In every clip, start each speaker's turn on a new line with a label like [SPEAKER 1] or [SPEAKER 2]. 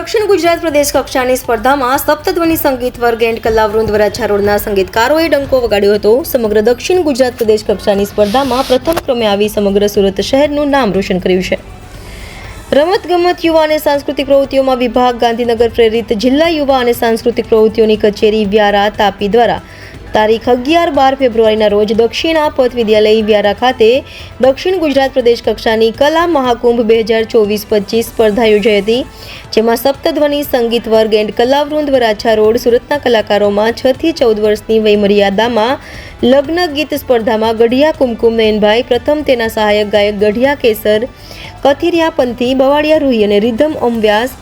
[SPEAKER 1] દક્ષિણ ગુજરાત પ્રદેશ કક્ષાની સ્પર્ધામાં સપ્તધ્વનિ સંગીત વર્ગ એન્ડ કલાવૃંદ વરાછા રોડના સંગીતકારોએ ડંકો વગાડ્યો હતો. સમગ્ર દક્ષિણ ગુજરાત પ્રદેશ કક્ષાની સ્પર્ધામાં પ્રથમ ક્રમે આવી સમગ્ર સુરત શહેરનું નામ રોશન કર્યું છે. રમતગમત યુવા અને સાંસ્કૃતિક પ્રવૃત્તિઓમાં વિભાગ ગાંધીનગર પ્રેરિત જિલ્લા યુવા અને સાંસ્કૃતિક પ્રવૃત્તિઓની કચેરી વ્યારા તાપી દ્વારા તારીખ 11-12 ફેબ્રુઆરીના રોજ દક્ષિણ આપત વિદ્યાલય વ્યારા ખાતે દક્ષિણ ગુજરાત પ્રદેશ કક્ષાની કલા મહાકુંભ 2024-25 સ્પર્ધા યોજાઈ હતી, જેમાં સપ્તધ્વનિ સંગીત વર્ગ એન્ડ કલાવૃંદ વરાછા રોડ સુરતના કલાકારોમાં 6 થી 14 વર્ષની વયમર્યાદામાં લગ્ન ગીત સ્પર્ધામાં ગઢિયા કુમકુમ નયનભાઈ પ્રથમ, તેના સહાયક ગાયક ગઢિયા કેસર, કથિરિયા પંથી, બવાડિયા રૂહી અને રિધમ ઓમ વ્યાસ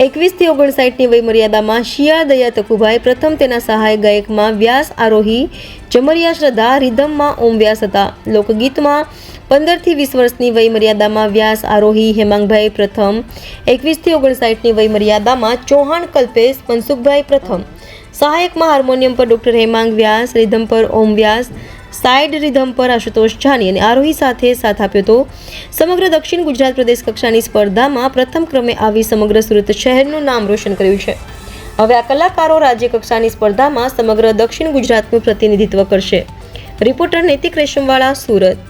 [SPEAKER 1] 21 થી 59ની વયમર્યાદામાં શિયાળ દયા તકુભાઈ પ્રથમ, તેના સહાયક ગાયકમાં વ્યાસ આરોહી, જમરિયા શ્રદ્ધા, રિધમમાં ઓમ વ્યાસ હતા. લોકગીતમાં 15 થી 20 વર્ષની વયમર્યાદામાં વ્યાસ આરોહી હેમાંગભાઈ પ્રથમ, 21 થી 59ની વયમર્યાદામાં ચૌહાણ કલ્પેશ મનસુખભાઈ પ્રથમ, સહાયકમાં હાર્મોનિયમ પર ડોક્ટર હેમાંગ વ્યાસ, રિધમ પર ઓમ વ્યાસ, સાઇડ રિધમ પર આશુતોષ જાની અને આરોહી સાથે સાથ આપ્યો હતો. સમગ્ર દક્ષિણ ગુજરાત પ્રદેશ કક્ષાની સ્પર્ધામાં પ્રથમ ક્રમે આવી સમગ્ર સુરત શહેરનું નામ રોશન કર્યું છે. હવે આ કલાકારો રાજ્ય કક્ષાની સ્પર્ધામાં સમગ્ર દક્ષિણ ગુજરાતનું પ્રતિનિધિત્વ કરશે. રિપોર્ટર નૈતિક રેશમવાળા, સુરત.